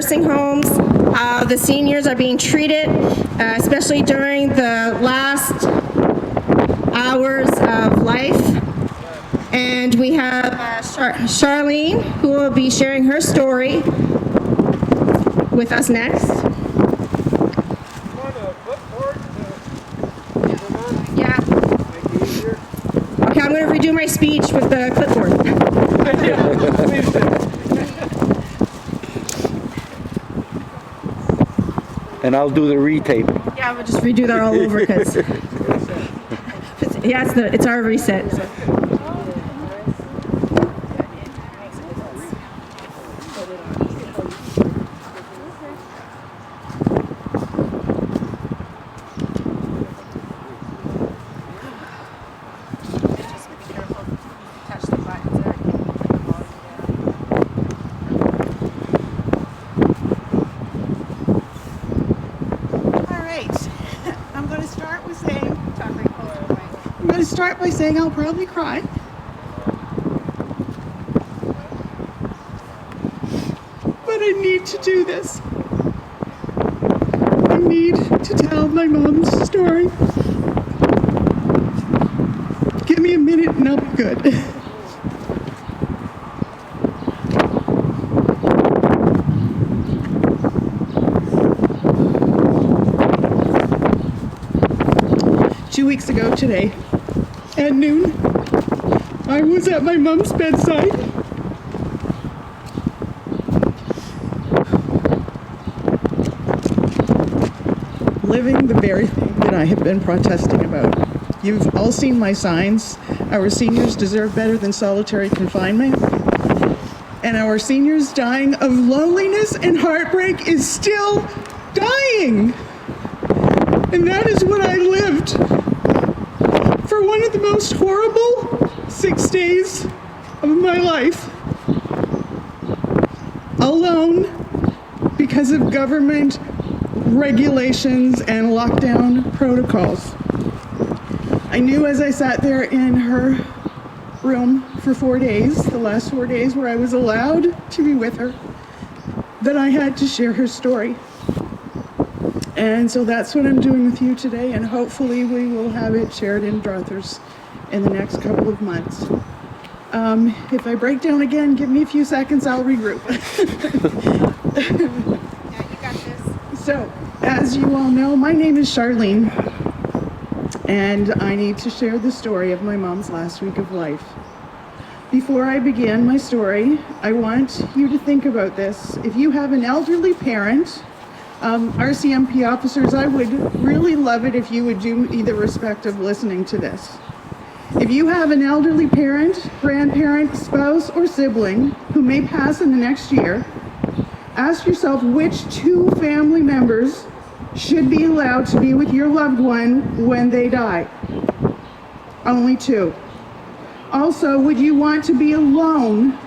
nursing homes, how the seniors are being treated, especially during the last hours of life. And we have Charlene, who will be sharing her story with us next. Yeah. Okay, I'm going to redo my speech with the clipboard. And I'll do the retape. Yeah, we'll just redo that all over because yeah, it's our reset. Start by saying I'll probably cry. But I need to do this. I need to tell my mom's story. Give me a minute and I'll be good. Two weeks ago today, at noon, I was at my mom's bedside. Living the very thing that I have been protesting about. You've all seen my signs. Our seniors deserve better than solitary confinement. And our seniors dying of loneliness and heartbreak is still dying. And that is what I lived for one of the most horrible 6 days of my life, alone because of government regulations and lockdown protocols. I knew as I sat there in her room for 4 days, the last 4 days where I was allowed to be with her, that I had to share her story. And so that's what I'm doing with you today, and hopefully we will have it shared in Drothers in the next couple of months. If I break down again, give me a few seconds, I'll regroup. Yeah, you got this. So, as you all know, my name is Charlene, and I need to share the story of my mom's last week of life. Before I begin my story, I want you to think about this. If you have an elderly parent, RCMP officers, I would really love it if you would do me the respect of listening to this. If you have an elderly parent, grandparent, spouse, or sibling who may pass in the next year, ask yourself which two family members should be allowed to be with your loved one when they die. Only two. Also, would you want to be alone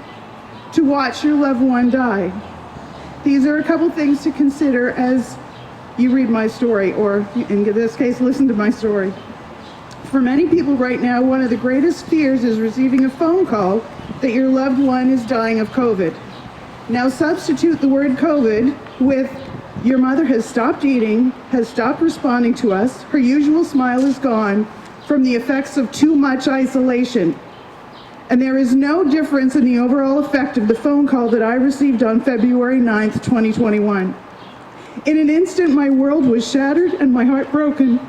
to watch your loved one die? These are a couple things to consider as you read my story, or in this case, listen to my story. For many people right now, one of the greatest fears is receiving a phone call that your loved one is dying of COVID. Now substitute the word COVID with your mother has stopped eating, has stopped responding to us, her usual smile is gone from the effects of too much isolation. And there is no difference in the overall effect of the phone call that I received on February 9th, 2021. In an instant, my world was shattered and my heart broken.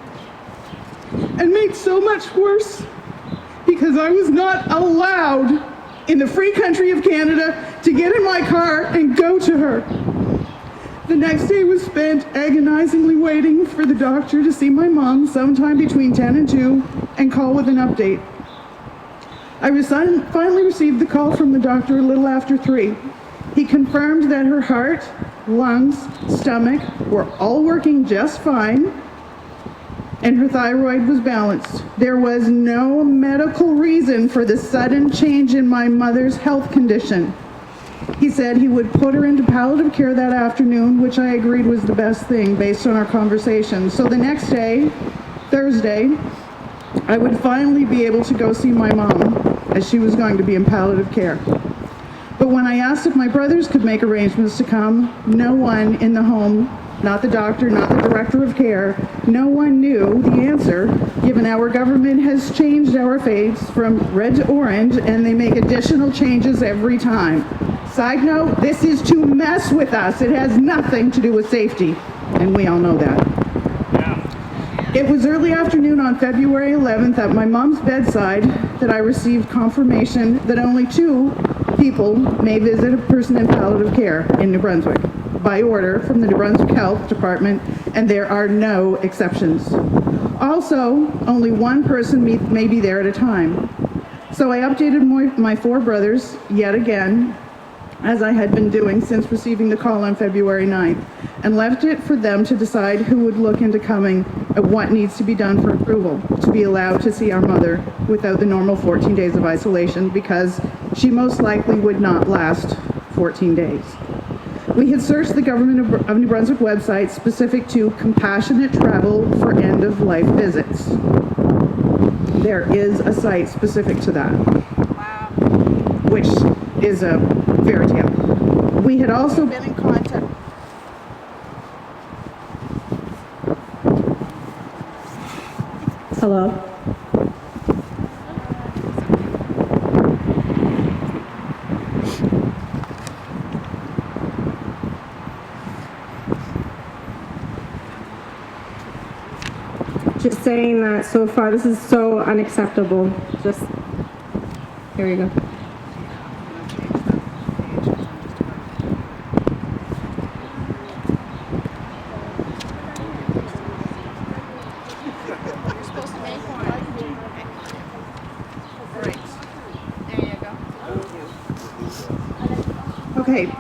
And made so much worse because I was not allowed in the free country of Canada to get in my car and go to her. The next day was spent agonizingly waiting for the doctor to see my mom sometime between 10 and 2 and call with an update. I finally received the call from the doctor a little after 3. He confirmed that her heart, lungs, stomach were all working just fine, and her thyroid was balanced. There was no medical reason for the sudden change in my mother's health condition. He said he would put her into palliative care that afternoon, which I agreed was the best thing based on our conversation. So the next day, Thursday, I would finally be able to go see my mom, as she was going to be in palliative care. But when I asked if my brothers could make arrangements to come, no one in the home, not the doctor, not the director of care, no one knew the answer, given our government has changed our fates from red to orange, and they make additional changes every time. Side note, this is to mess with us. It has nothing to do with safety, and we all know that. It was early afternoon on February 11th at my mom's bedside that I received confirmation that only 2 people may visit a person in palliative care in New Brunswick, by order from the New Brunswick Health Department, and there are no exceptions. Also, only 1 person may be there at a time. So I updated my 4 brothers yet again, as I had been doing since receiving the call on February 9th, and left it for them to decide who would look into coming and what needs to be done for approval to be allowed to see our mother without the normal 14 days of isolation, because she most likely would not last 14 days. We had searched the Government of New Brunswick website specific to compassionate travel for end-of-life visits. There is a site specific to that, which is a fairy tale. We had also been in contact. Hello? Just saying that so far, this is so unacceptable. Just, here we go. You're supposed to make one. Right. There you go. Okay,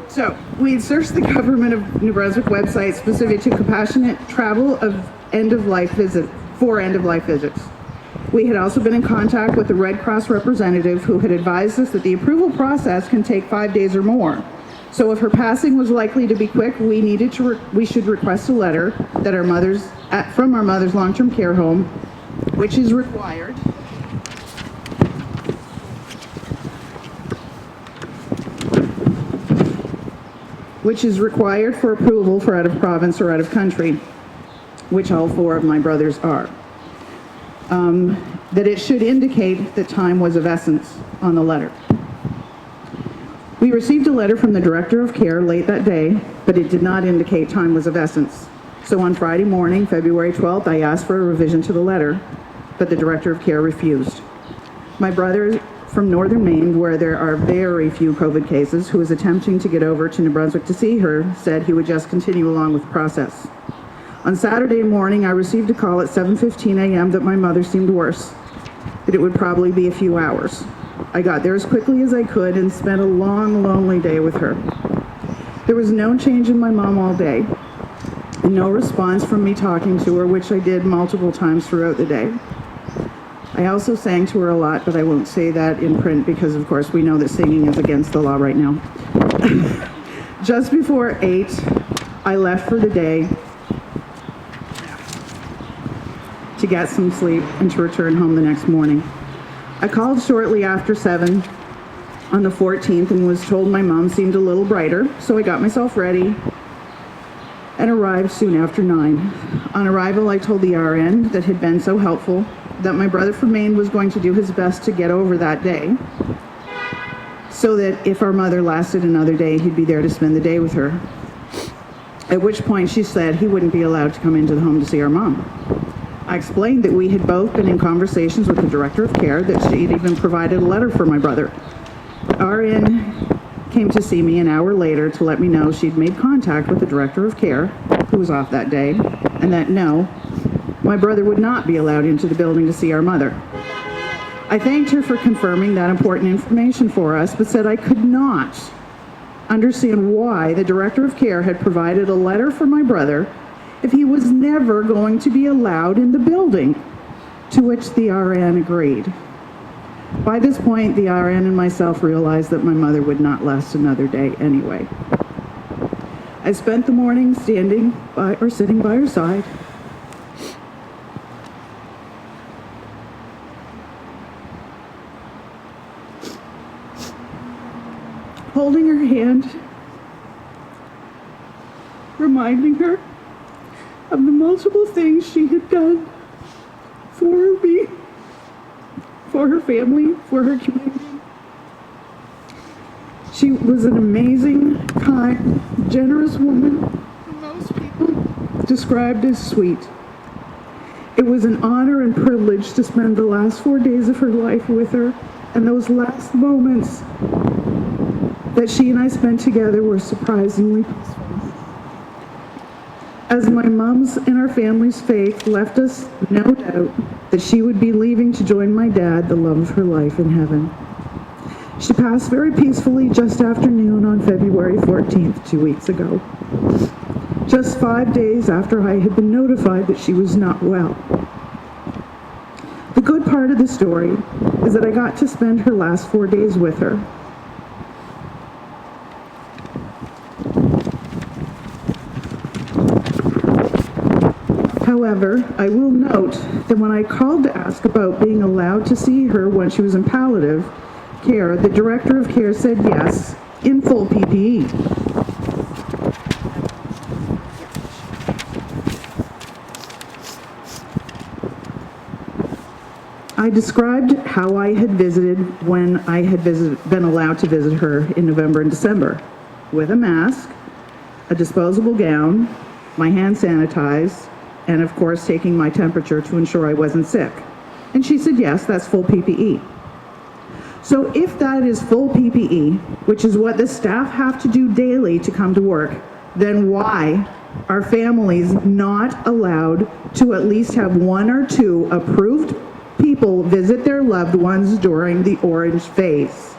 so we had searched the Government of New Brunswick website specific to compassionate travel of end-of-life visits. We had also been in contact with the Red Cross representative, who had advised us that the approval process can take 5 days or more. So if her passing was likely to be quick, we should request a letter that from our mother's long-term care home, which is required. Which is required for approval for out of province or out of country, which all 4 of my brothers are. That it should indicate that time was of essence on the letter. We received a letter from the Director of Care late that day, but it did not indicate time was of essence. So on Friday morning, February 12th, I asked for a revision to the letter, but the Director of Care refused. My brother from northern Maine, where there are very few COVID cases, who is attempting to get over to New Brunswick to see her, said he would just continue along with the process. On Saturday morning, I received a call at 7:15 a.m. that my mother seemed worse, that it would probably be a few hours. I got there as quickly as I could and spent a long, lonely day with her. There was no change in my mom all day, and no response from me talking to her, which I did multiple times throughout the day. I also sang to her a lot, but I won't say that in print because, of course, we know that singing is against the law right now. Just before 8, I left for the day to get some sleep and to return home the next morning. I called shortly after 7 on the 14th and was told my mom seemed a little brighter, so I got myself ready and arrived soon after 9. On arrival, I told the RN that had been so helpful that my brother from Maine was going to do his best to get over that day, so that if our mother lasted another day, he'd be there to spend the day with her. At which point she said he wouldn't be allowed to come into the home to see our mom. I explained that we had both been in conversations with the Director of Care, that she'd even provided a letter for my brother. RN came to see me an hour later to let me know she'd made contact with the Director of Care, who was off that day, and that no, my brother would not be allowed into the building to see our mother. I thanked her for confirming that important information for us, but said I could not understand why the Director of Care had provided a letter for my brother if he was never going to be allowed in the building, to which the RN agreed. By this point, the RN and myself realized that my mother would not last another day anyway. I spent the morning sitting by her side, reminding her of the multiple things she had done for me, for her family, for her community. She was an amazing, kind, generous woman who most people described as sweet. It was an honor and privilege to spend the last 4 days of her life with her, and those last moments that she and I spent together were surprisingly peaceful. As my mom's and our family's faith left us no doubt that she would be leaving to join my dad, the love of her life, in heaven. She passed very peacefully just after noon on February 14th, 2 weeks ago, just 5 days after I had been notified that she was not well. The good part of the story is that I got to spend her last 4 days with her. However, I will note that when I called to ask about being allowed to see her when she was in palliative care, the director of care said yes, in full PPE. I described how I had visited when I had been allowed to visit her in November and December, with a mask, a disposable gown, my hand sanitized, and of course taking my temperature to ensure I wasn't sick. And she said, yes, that's full PPE. So if that is full PPE, which is what the staff have to do daily to come to work, then why are families not allowed to at least have 1 or 2 approved people visit their loved ones during the orange phase?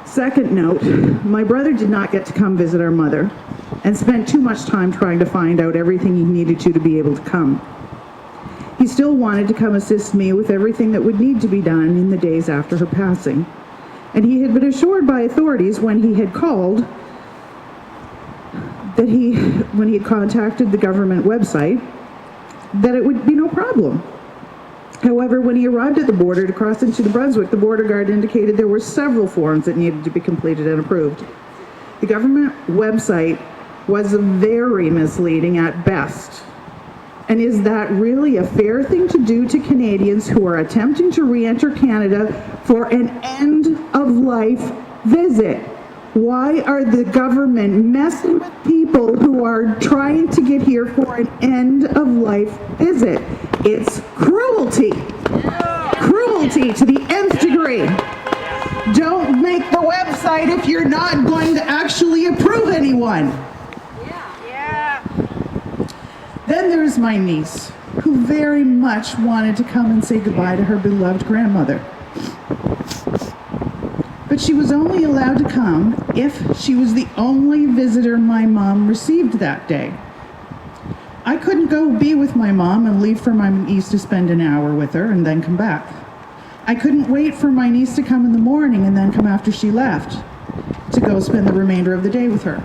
Second note, my brother did not get to come visit our mother and spent too much time trying to find out everything he needed to be able to come. He still wanted to come assist me with everything that would need to be done in the days after her passing. And he had been assured by authorities when he had called that when he had contacted the government website, that it would be no problem. However, when he arrived at the border to cross into New Brunswick, the border guard indicated there were several forms that needed to be completed and approved. The government website was very misleading at best. And is that really a fair thing to do to Canadians who are attempting to re-enter Canada for an end-of-life visit? Why are the government messing with people who are trying to get here for an end-of-life visit? It's cruelty. Cruelty to the nth degree. Don't make the website if you're not going to actually approve anyone. Then there's my niece, who very much wanted to come and say goodbye to her beloved grandmother. But she was only allowed to come if she was the only visitor my mom received that day. I couldn't go be with my mom and leave for my niece to spend an hour with her and then come back. I couldn't wait for my niece to come in the morning and then come after she left to go spend the remainder of the day with her.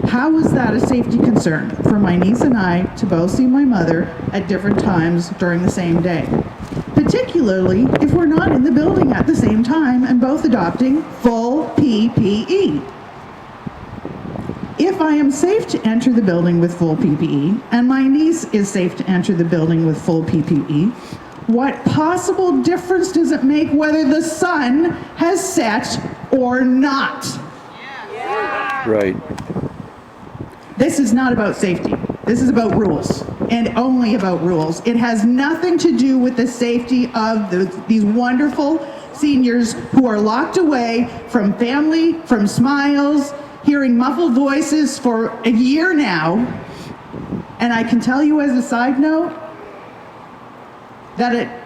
How is that a safety concern for my niece and I to both see my mother at different times during the same day? Particularly if we're not in the building at the same time and both adopting full PPE. If I am safe to enter the building with full PPE and my niece is safe to enter the building with full PPE, what possible difference does it make whether the sun has set or not? Right. This is not about safety. This is about rules, and only about rules. It has nothing to do with the safety of these wonderful seniors who are locked away from family, from smiles, hearing muffled voices for a year now. And I can tell you as a side note that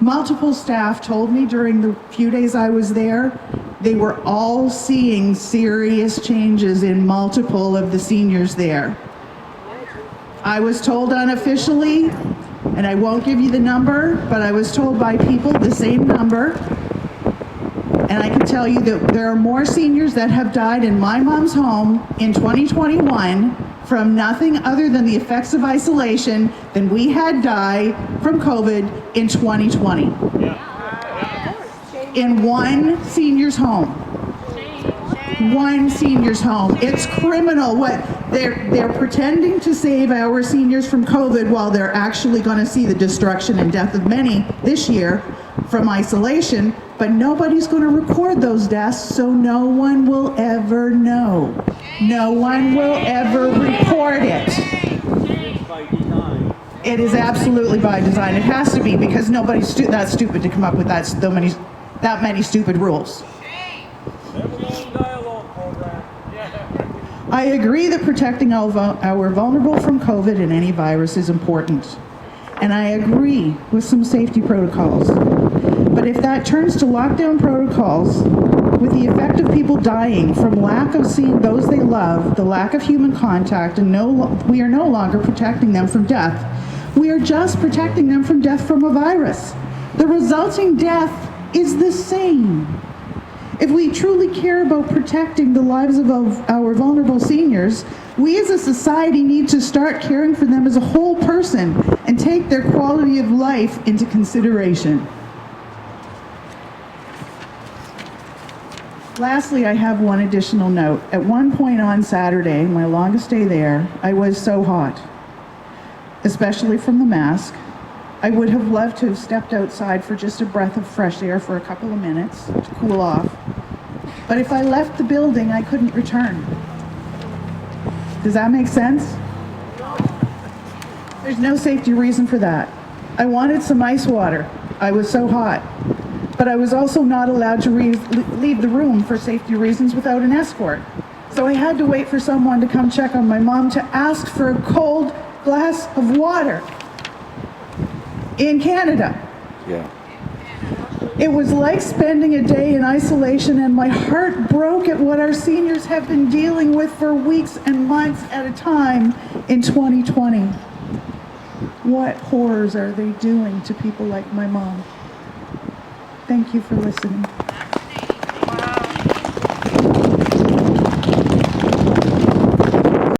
multiple staff told me during the few days I was there, they were all seeing serious changes in multiple of the seniors there. I was told unofficially, and I won't give you the number, but I was told by people the same number. And I can tell you that there are more seniors that have died in my mom's home in 2021 from nothing other than the effects of isolation than we had die from COVID in 2020. In one senior's home. one senior's home. It's criminal what they're pretending to save our seniors from COVID while they're actually going to see the destruction and death of many this year from isolation, but nobody's going to record those deaths, so no one will ever know. No one will ever report it. It is absolutely by design. It has to be, because nobody's that stupid to come up with that many stupid rules. I agree that protecting our vulnerable from COVID and any virus is important. And I agree with some safety protocols. But if that turns to lockdown protocols, with the effect of people dying from lack of seeing those they love, the lack of human contact, and we are no longer protecting them from death. We are just protecting them from death from a virus. The resulting death is the same. If we truly care about protecting the lives of our vulnerable seniors, we as a society need to start caring for them as a whole person and take their quality of life into consideration. Lastly, I have one additional note. At one point on Saturday, my longest day there, I was so hot, especially from the mask. I would have loved to have stepped outside for just a breath of fresh air for a couple of minutes to cool off. But if I left the building, I couldn't return. Does that make sense? There's no safety reason for that. I wanted some ice water. I was so hot. But I was also not allowed to leave the room for safety reasons without an escort. So I had to wait for someone to come check on my mom to ask for a cold glass of water. In Canada. Yeah. It was like spending a day in isolation, and my heart broke at what our seniors have been dealing with for weeks and months at a time in 2020. What horrors are they doing to people like my mom? Thank you for listening.